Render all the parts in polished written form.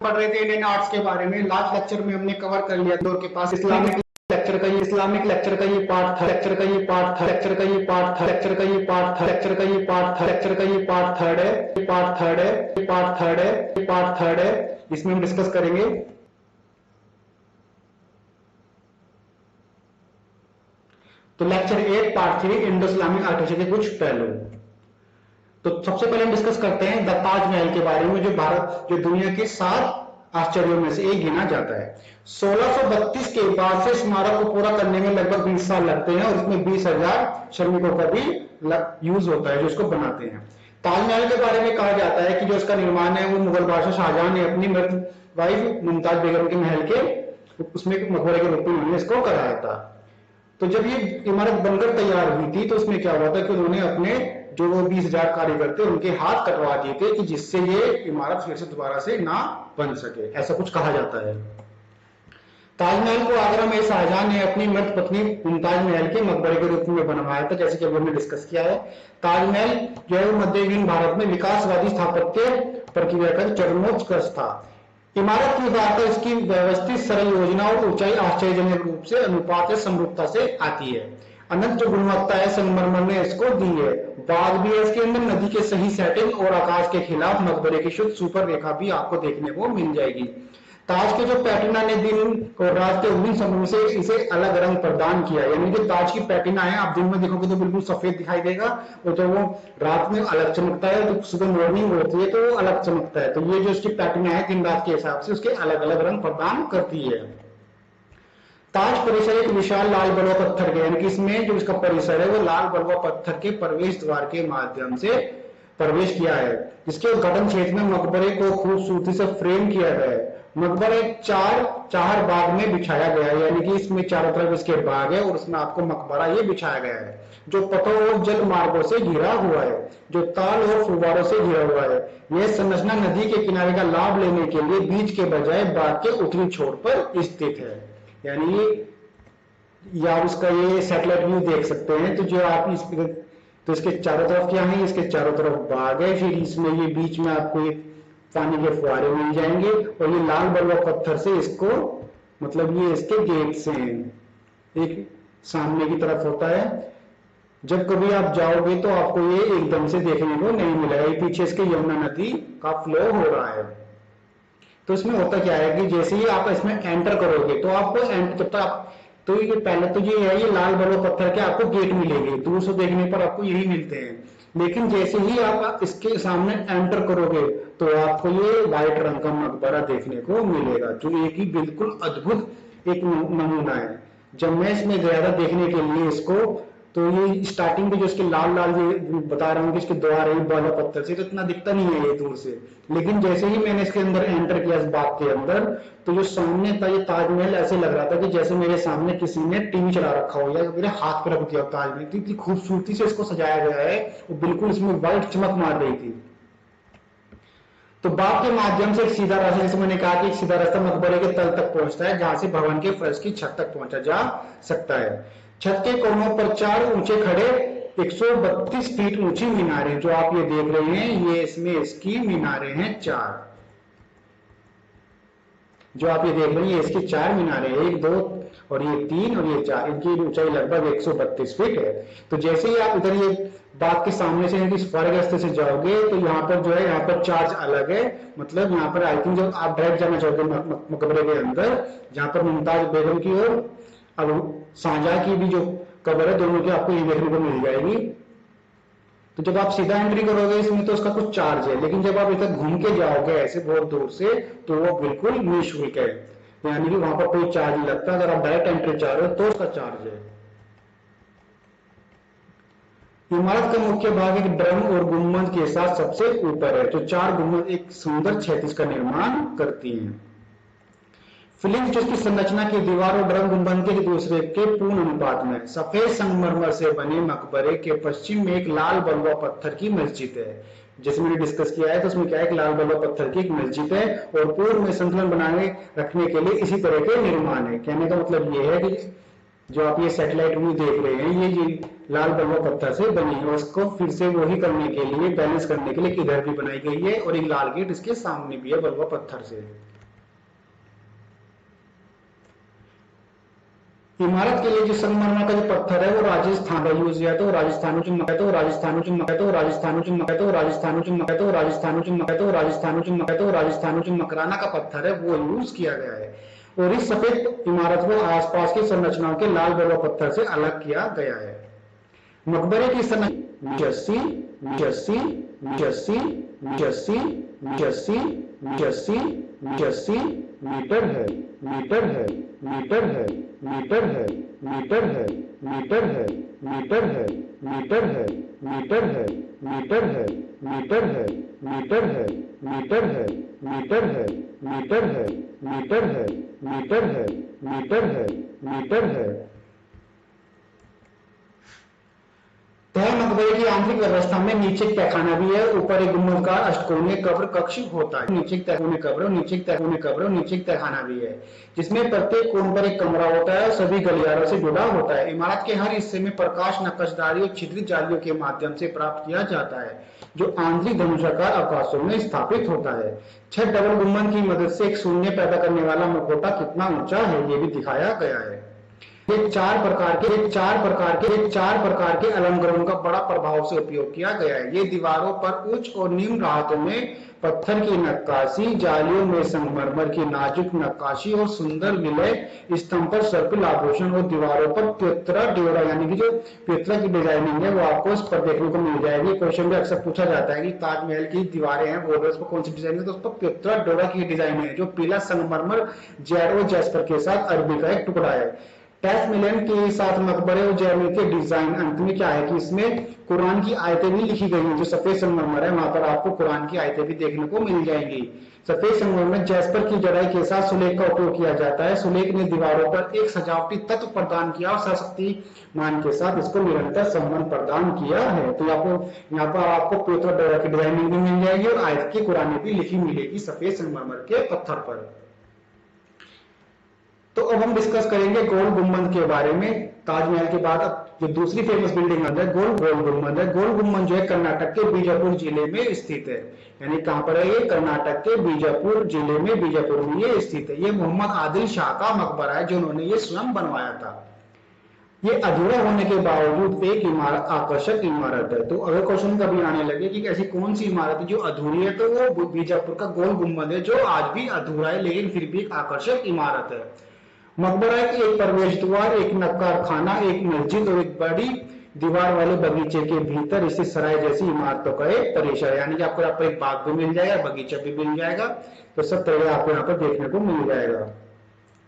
पढ़ रहे थे इंडियन आर्ट्स के बारे में। लास्ट लेक्चर में हमने कवर कर लिया दौर के पास इस्लामिक लेक्चर का ये पार्ट था, लेक्चर का ये पार्ट था, लेक्चर का ये पार्ट था, लेक्चर का ये पार्ट था, लेक्चर का ये पार्ट था, लेक्चर का ये पार्ट थर्ड है, ये पार्ट थर्ड है, ये पार्ट थर्ड है, ये पार्ट थर्ड है। इसमें हम डिस्कस करेंगे। तो lecture 8 part 3 Indo Islamic architecture के कुछ पहलू। तो सबसे पहले हम डिस्कस करते हैं द ताजमहल के बारे में, जो दुनिया के 7 आश्चर्यों में से एक गिना जाता है। 1632 के बाद से स्मारक को पूरा करने में लगभग 20 साल लगते हैं और इसमें 20,000 श्रमिकों का भी यूज होता है जो इसको बनाते हैं। ताजमहल के बारे में कहा जाता है कि जो इसका निर्माण है वो मुगल बादशाह शाहजहां ने अपनी मृत वाइफ मुमताज बेगम के महल के उसमें मकबरे के रूप में उन्होंने इसको कराया था। तो जब ये इमारत बनकर तैयार हुई थी तो उसमें क्या हुआ था कि उन्होंने अपने जो वो 20,000 कारीगर थे उनके हाथ कटवा दिए थे कि जिससे ये इमारत फिर से दोबारा से ना बन सके, ऐसा कुछ कहा जाता है। ताजमहल को आगरा में शाहजहां ने अपनी मृत पत्नी मुमताज महल के मकबरे के रूप में बनवाया था, जैसे कि अभी हमने डिस्कस किया है। ताजमहल जो है मध्ययुगीन भारत में विकासवादी स्थापत्य प्रक्रिया का चरमोत्कर्ष था। इमारत की उदारता इसकी व्यवस्थित सरल योजना और ऊंचाई आश्चर्यजनक रूप से अनुपात समरूपता से आती है। अनंत जो गुणवत्ता है संगमरमर ने इसको दी है। बाग भी है इसके अंदर, नदी के सही सेटिंग और आकाश के खिलाफ मकबरे की शुद्ध सुपर रेखा भी आपको देखने को मिल जाएगी। ताज के जो पैटिना ने दिन और रात के विभिन्न समूह से इसे अलग रंग प्रदान किया, यानी कि ताज की पैटिना है आप दिन में देखोगे तो बिल्कुल सफेद दिखाई देगा और जब वो रात में अलग चमकता है तो सुबह मॉर्निंग होती है तो वो अलग चमकता है। तो ये जो इसकी पैटिना है दिन रात के हिसाब से उसके अलग अलग रंग प्रदान करती है। ताज परिसर एक विशाल लाल बलुआ पत्थर के, यानी कि इसमें जो इसका परिसर है वो लाल बलुआ पत्थर के प्रवेश द्वार के माध्यम से प्रवेश किया है। इसके उद्घाटन क्षेत्र में मकबरे को खूबसूरती से फ्रेम किया गया है। मकबरा एक चार बाग में बिछाया गया है, यानी कि इसमें चारों तरफ इसके बाग है और उसमें आपको मकबरा ये बिछाया गया है जो पथों और जल मार्गों से घिरा हुआ है, जो ताल और फुवारों से घिरा हुआ है। यह संरचना नदी के किनारे का लाभ लेने के लिए बीच के बजाय बाग के उत्तरी छोर पर स्थित है। यानी या उसका ये सैटेलाइट व्यू देख सकते हैं। तो जो आप तो इसके चारों तरफ क्या है, इसके चारों तरफ बाग है, फिर इसमें ये बीच में आपको ये पानी के फुहारे मिल जाएंगे और ये लाल बलुआ पत्थर से इसको मतलब ये इसके गेट से एक सामने की तरफ होता है। जब कभी आप जाओगे तो आपको ये एकदम से देखने को नहीं मिलेगा, पीछे इसके यमुना नदी का फ्लो हो रहा है। तो इसमें होता क्या है कि जैसे ही आप इसमें एंटर करोगे तो आपको जब तक तो ये पहले तो ये है ये लाल बलुआ पत्थर के आपको गेट मिलेंगे, दूर से देखने पर आपको यही मिलते हैं। लेकिन जैसे ही आप इसके सामने एंटर करोगे तो आपको ये व्हाइट रंग का मकबरा देखने को मिलेगा, जो एक ही बिल्कुल अद्भुत एक नमूना है। जब मैं इसमें ज्यादा देखने के लिए इसको तो ये स्टार्टिंग में जो इसके लाल लाल ये बता रहा हूँ कि इसके द्वार है बाला पत्थर से, तो इतना दिखता नहीं है ये दूर से। लेकिन जैसे ही मैंने इसके अंदर एंटर किया इस बाग के अंदर तो जो सामने था ये ताजमहल ऐसे लग रहा था कि जैसे मेरे सामने किसी ने टीवी चला रखा हो या मेरे हाथ पे रख दिया ताजमहल। इतनी खूबसूरती से इसको सजाया गया है और बिल्कुल इसमें व्हाइट चमक मार रही थी। तो बाग के माध्यम से एक सीधा रास्ता, जैसे मैंने कहा कि एक सीधा रास्ता मकबरे के तल तक पहुंचता है जहां से भवन के फर्श की छत तक पहुंचा जा सकता है। छत के कोनों पर 4 ऊंचे खड़े 132 फीट ऊंची मीनारें जो आप ये देख रहे हैं, ये इसमें इसकी मीनारें हैं 4। जो आप ये देख रहे हैं ये इसकी 4 मीनारें, 1 2 और ये 3 और ये 4, इनकी ऊंचाई लगभग 132 फीट है। तो जैसे ही आप इधर ये बाग के सामने से इस फर्ग रास्ते से जाओगे तो यहाँ पर जो है यहाँ पर चार्ज अलग है, मतलब यहाँ पर आई थिंक जब आप डायरेक्ट जाना चाहोगे मकबरे के अंदर जहां पर मुमताज बेगम की और अब शाहजहां की भी जो कब्र है दोनों की आपको ये देखने को मिल जाएगी। तो जब आप सीधा एंट्री करोगे इसमें तो उसका कुछ चार्ज है, लेकिन जब आप इधर घूम के जाओगे ऐसे बहुत दूर से तो वो बिल्कुल निःशुल्क है, यानी कि वहां पर कोई चार्ज नहीं लगता। अगर आप डायरेक्ट एंट्री चाह रहे हो तो उसका चार्ज है। इमारत का मुख्य भाग एक ड्रम और गुंबद के साथ सबसे ऊपर है, जो 4 गुंबद एक सुंदर क्षैतिज का निर्माण करती हैं। फिलिंग्स जिसकी संरचना की दीवार और ड्रम गुंबद के दूसरे के पूर्ण अनुपात में। सफेद संगमरमर से बने मकबरे के पश्चिम में एक लाल बलुआ पत्थर की मस्जिद है। जैसे मैंने डिस्कस किया है तो उसमें क्या है, एक लाल बलुआ पत्थर की एक मस्जिद है और पूर्व में संतुलन बनाने रखने के लिए इसी तरह के निर्माण है। कहने का मतलब ये है कि जो आप ये सैटेलाइट व्यू देख रहे हैं ये लाल बलुआ पत्थर से बनी है, उसको फिर से वही करने के लिए बैलेंस करने के लिए इधर भी बनाई गई है और एक लाल गेट इसके सामने भी है बलुआ पत्थर से। इमारत के लिए जो संगमरमर का जो पत्थर है वो राजस्थान का यूज किया, तो राजस्थान चुम्बक है, तो राजस्थान चुम्बक है, तो राजस्थान चुम्बक है, तो राजस्थान चुम्बक है, तो राजस्थान चुम्बक है, तो राजस्थान चुम्बक है, तो राजस्थान चुम्बकराना का पत्थर है वो यूज किया गया है। और इस सफेद इमारत को आसपास की संरचनाओं के लाल बलुआ पत्थर से अलग किया गया है। मकबरे की संरचना 85 मीटर है, मीटर है, मीटर है, मीटर है, मीटर है, मीटर है, मीटर है, मीटर है, मीटर है, मीटर है, मीटर है, मीटर है, मीटर है, मीटर है, मीटर है, मीटर है, मीटर है, मीटर है, मीटर है। तह मकबरे की आंतरिक व्यवस्था में नीचे एक तहखाना भी है, ऊपर एक गुंबदकार अष्टकोणीय कब्र कक्ष होता है, नीचे एक तहखाने कब्र, नीचे एक तहखाने कब्र, नीचे एक तहखाना भी है, जिसमें प्रत्येक कोण पर एक कमरा होता है और सभी गलियारों से जुड़ा होता है। इमारत के हर हिस्से में प्रकाश नक्काशीदारी और छिद्रित जालियों के माध्यम से प्राप्त किया जाता है, जो आंतरिक धनुषाकार अवकाशों में स्थापित होता है। छह डबल गुंबद की मदद से एक शून्य पैदा करने वाला मुखौटा कितना ऊंचा है ये भी दिखाया गया है। ये चार प्रकार के अलंकरणों का बड़ा प्रभाव से उपयोग किया गया है। ये दीवारों पर उच्च और निम्न राहतों में पत्थर की नक्काशी, जालियों में संगमरमर की नाजुक नक्काशी और सुंदर विलय स्तंभ पर सर्पिल आभूषण और दीवारों पर प्योत्रा ड्योरा यानी कि जो प्योत्रा की डिजाइनिंग है वो आपको इस पर देखने को मिल जाएगी। क्वेश्चन भी अक्सर पूछा जाता है कि ताजमहल की दीवारें हैं बॉर्डर्स पर कौन सी डिजाइन है, तो उस पर प्योत्रा ड्योरा की डिजाइन है, जो पीला संगमरमर जैड और जैस्पर के साथ अरबी का एक टुकड़ा है। टेस्ट मिलन के साथ मकबरे और जैमिति के डिजाइन अंत में क्या है कि इसमें कुरान की आयतें भी लिखी गई हैं, जो सफेद संगमरमर है वहां पर आपको कुरान की आयतें भी देखने को मिल जाएंगी। सफेद संगमरमर में जैस्पर की जड़ाई के साथ सुलेख का उपयोग किया जाता है। सुलेख ने दीवारों पर एक सजावटी तत्व प्रदान किया और सरस्वती मान के साथ इसको निरंतर संबंध प्रदान किया है। तो यहाँ पर आपको प्योत्रा ड्योरा की डिजाइनिंग भी मिल जाएगी और आयत की कुरानी भी लिखी मिलेगी सफेद संगमरमर के पत्थर पर। तो अब हम डिस्कस करेंगे गोल गुंबद के बारे में। ताजमहल के बाद जो दूसरी फेमस बिल्डिंग है गोल गुंबद है। गोल गुंबद जो है कर्नाटक के बीजापुर जिले में स्थित है। यानी कहां पर है ये? कर्नाटक के बीजापुर जिले में, बीजापुर में ये स्थित है। ये मोहम्मद आदिल शाह का मकबरा है जिन्होंने ये स्वयं बनवाया था। ये अधूरा होने के बावजूद एक इमारत, आकर्षक इमारत है। तो अगर क्वेश्चन कभी आने लगे कि ऐसी कौन सी इमारत है जो अधूरी है, तो वो बीजापुर का गोल गुंबद है, जो आज भी अधूरा है लेकिन फिर भी एक आकर्षक इमारत है। मकबरा की एक प्रवेश द्वार, एक नक्कार खाना, एक मस्जिद और एक बड़ी दीवार वाले बगीचे के भीतर इसे सराय जैसी इमारतों का एक परिसर, यानी कि आपको यहाँ पर एक बाग भी मिल जाएगा, बगीचा भी मिल जाएगा, तो सब तरह आपको यहाँ पर देखने को मिल जाएगा।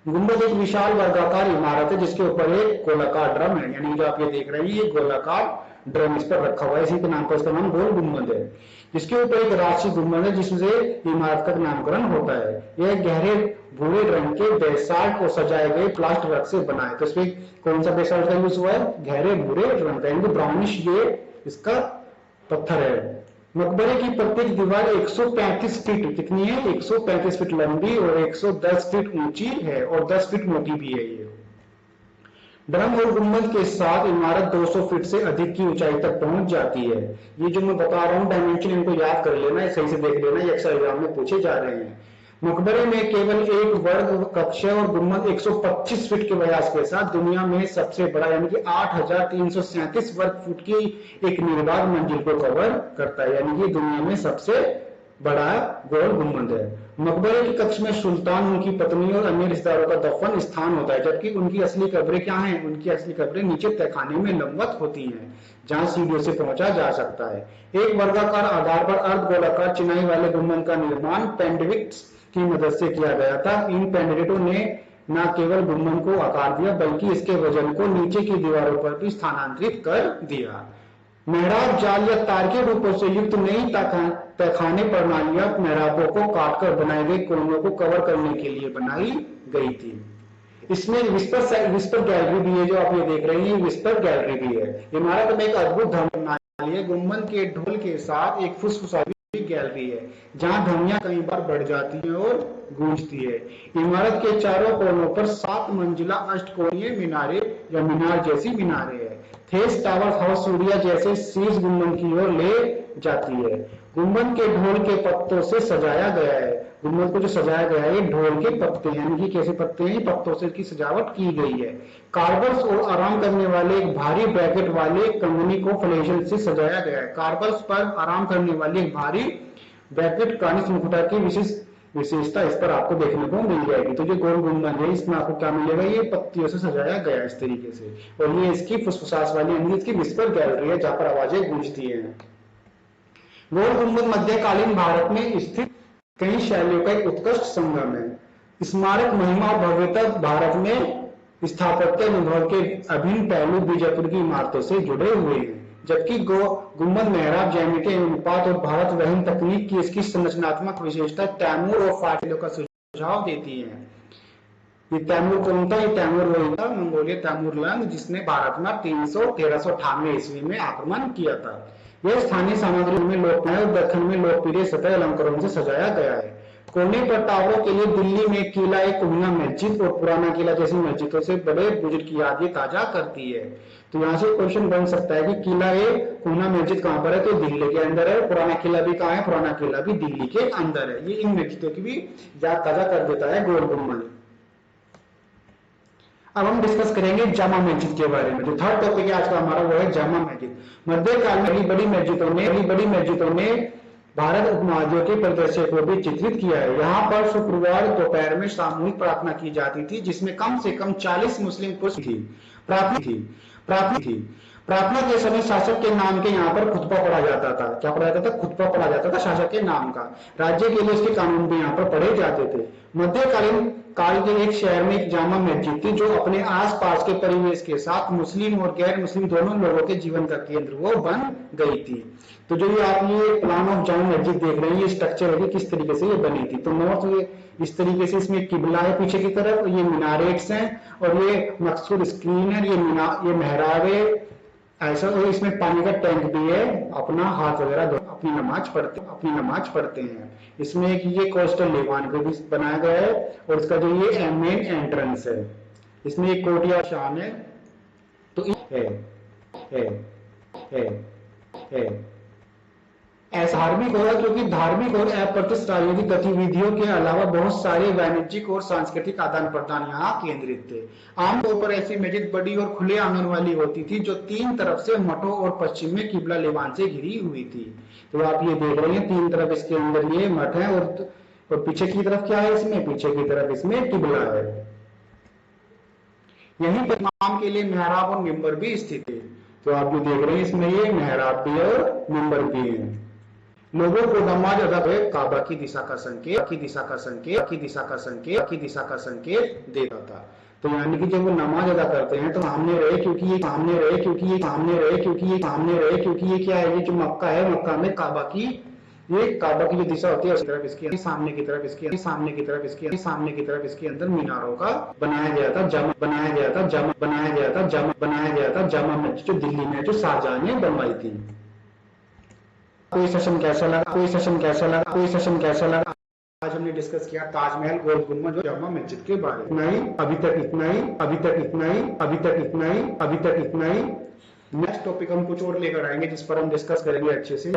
गुंबद एक विशाल वर्गाकार इमारत है जिसके ऊपर एक गोलाकार ड्रम है, यानी जो आप ये देख रहे हैं ये गोलाकार ड्रम इस पर रखा हुआ है, इसी के नाम पर इसका नाम गोल गुंबद है। जिसके ऊपर एक राशि गुंबद है जिससे इमारत का नामकरण होता है। यह गहरे भूरे रंग के बेसाल्ट और सजाए गए प्लास्ट वर्क से बना है। तो इसमें कौन सा बेसाल्ट का यूज हुआ है? गहरे भूरे रंग का, यानी ब्राउनिश ये इसका पत्थर है। मकबरे की प्रत्येक दीवार 135 फीट कितनी है? 135 फीट लंबी और 110 फीट ऊंची है और 10 फीट मोटी भी है। ये ड्रम और गुंबद के साथ इमारत 200 फीट से अधिक की ऊंचाई तक पहुंच जाती है। ये जो मैं बता रहा हूं डायमेंशन इनको याद कर लेना, सही से देख लेना, ये अक्सर एग्जाम में पूछे जा रहे हैं। मकबरे में केवल एक वर्ग कक्ष है और गुंबद 125 फीट के व्यास के साथ दुनिया में सबसे बड़ा यानी कि 8,337 वर्ग फुट की एक निर्बाध मंजिल को कवर करता है, यानी कि दुनिया में सबसे बड़ा गोल गुंबद है। मकबरे के कक्ष में सुल्तान, उनकी पत्नी और अन्य रिश्तेदारों का दफन स्थान होता है, जबकि उनकी असली कब्रें क्या हैं? उनकी असली कब्रें नीचे तहखाने में लंबवत होती हैं, जहां सीढ़ियों से पहुंचा जा सकता है। एक वर्गाकार आधार पर अर्ध गोलाकार चिनाई वाले गुंबद का निर्माण पेंडविक्स की मदद से किया गया था। इन पेंडविटों ने न केवल गुंबद को आकार दिया बल्कि इसके वजन को नीचे की दीवारों पर भी स्थानांतरित कर दिया। मेहराब जाल या तार के रूपों से युक्त नई तहखाने प्रणालियां मेहराबों को काटकर बनाए गए कोनों को कवर करने के लिए बनाई गई थी। इसमें विस्पर गैलरी भी है, जो आप ये देख रहे हैं, विस्पर गैलरी भी है। इमारत में एक अद्भुत प्रणाली है। गुंबद के ढोल के साथ एक फुसफुसाती गैलरी है जहां ध्वनियां कई बार बढ़ जाती हैं और गूंजती है। इमारत के चारों कोनों पर 7 मंजिला अष्टकोणीय मीनारे या मीनार जैसी मीनारे है। थेस टावर हाउस सूर्या जैसे शीर्ष गुंबद की ओर ले जाती है। गुंबद के ढोल के पत्तों से सजाया गया है। गुम्बद को जो सजाया गया है ये ढोल के पत्ते हैं, यानी कि कैसे पत्ते हैं, पत्तों से इसकी सजावट की गई है। कार्बल्स और आराम करने वाले एक भारी ब्रैकेट वाले कंगनी को फ्लेजल से सजाया गया है। कार्बल्स पर आराम करने वाली एक भारी ब्रैकेट कानिस मुकुटा की विशेषता इस पर आपको देखने को मिल जाएगी। तो जो गोल गुम्बद है इसमें आपको क्या मिलेगा, ये पत्तियों से सजाया गया इस तरीके से, और ये इसकी फुसफुसास वाली यानी इसकी विस्पर गैलरी है जहां पर आवाजें गूंजती हैं। गोल गुम्बद मध्यकालीन भारत में स्थित कई शैलियों का एक उत्कृष्ट संगम है। स्मारक महिमा और भव्यता भारत में स्थापत्य अनुभव के अभिन्न पहलू बीजापुर की इमारतों से जुड़े हुए हैं, जबकि गुम्बद मेहराब ज्यामिति अनुपात और भारत वहन तकनीक की इसकी संरचनात्मक विशेषता तैमूर और फारसियों का सुझाव देती है। ये तैमूर कौन था? ये तैमूर वही था, मंगोलिया तैमूरलंग, जिसने भारत में 1398 ईस्वी में आक्रमण किया था। यह स्थानीय सामग्री में लोकप्रिय और दक्षिण में लोकप्रिय सतह अलंकरणों से सजाया गया है। कोने पर टावरों के लिए दिल्ली में किला, एक कुहिया मस्जिद और पुराना किला जैसी मस्जिदों से बड़े बुजुर्ग की याद ताजा करती है। तो यहाँ से क्वेश्चन बन सकता है कि किला है, कुहिया मस्जिद कहाँ पर है? तो दिल्ली के अंदर है। पुराना किला भी कहाँ है? पुराना किला भी दिल्ली के अंदर है। ये इन मस्जिदों की भी याद ताजा कर देता है गोल गुम्बद। अब हम डिस्कस करेंगे जामा मस्जिद के बारे में। जो थर्ड टॉपिक है आज का हमारा वो है जामा मस्जिद। मध्यकाल में बड़ी मस्जिदों ने भारत उपमहाद्वीप के परिदृश्य को भी चित्रित किया है। यहाँ पर शुक्रवार दोपहर में सामूहिक प्रार्थना की जाती थी, जिसमें कम से कम 40 मुस्लिम पुरुष प्रार्थना के समय शासक के नाम के यहाँ पर खुतबा पढ़ा जाता था। क्या पढ़ा जाता था? खुतबा पढ़ा जाता था शासक के नाम का। राज्य के लिए उसके कानून भी यहाँ पर पढ़े जाते थे। मध्यकालीन काल के एक शहर में एक जामा मस्जिद थी, जो अपने आसपास के परिवेश के साथ मुस्लिम और गैर मुस्लिम दोनों लोगों के जीवन का केंद्र वो बन गई थी। तो जो ये आप ये प्लान ऑफ जामा मस्जिद देख रहे हैं, ये स्ट्रक्चर है किस तरीके से ये बनी थी। तो नॉर्थ ये इस तरीके से, इसमें किबला है पीछे की तरफ, ये मीनारेट्स हैं और ये मकसूद स्क्रीन है, ये मेहराब है ऐसा, और इसमें पानी का टैंक भी है, अपना हाथ वगैरह धो अपनी नमाज पढ़ते हैं। इसमें एक ये कोस्टल लेवान को भी बनाया गया है, और इसका जो ये मेन एंट्रेंस है, इसमें एक कोटिया शान है। तो ऐसा धार्मिक होगा क्योंकि धार्मिक और अप्रतिष्ठात्मक गतिविधियों के अलावा बहुत सारे वाणिज्यिक और सांस्कृतिक आदान प्रदान यहाँ केंद्रित थे। आमतौर पर ऐसी मस्जिद बड़ी और खुले आंगन वाली होती थी, जो तीन तरफ से मठों और पश्चिम में किबला लेवान से घिरी हुई थी। तो आप ये देख रहे हैं तीन तरफ इसके अंदर ये मठ है, और पीछे की तरफ क्या है? इसमें पीछे की तरफ इसमें किबला है। यहीं पर इमाम के लिए मेहराब और मिंबर भी स्थित है। तो आप ये देख रहे हैं इसमें ये मेहराब भी और मिंबर भी है। लोगों को नमाज अदा कर काबा की दिशा का संकेत देता था। तो यानी कि जब वो नमाज अदा करते हैं तो सामने रहे क्योंकि ये क्या है? ये जो मक्का है, मक्का में काबा की जो दिशा होती है उस तरफ इसके सामने की तरफ इसके अंदर मीनारों का बनाया गया था जामा मस्जिद, जो दिल्ली में जो शाहजहां ने बनवाई थी। कोई सेशन कैसा लगा? आज हमने डिस्कस किया ताजमहल, गोल गुम्बद और जामा मस्जिद के बारे में। अभी तक इतना ही। नेक्स्ट टॉपिक हम कुछ और लेकर आएंगे जिस पर हम डिस्कस करेंगे अच्छे से।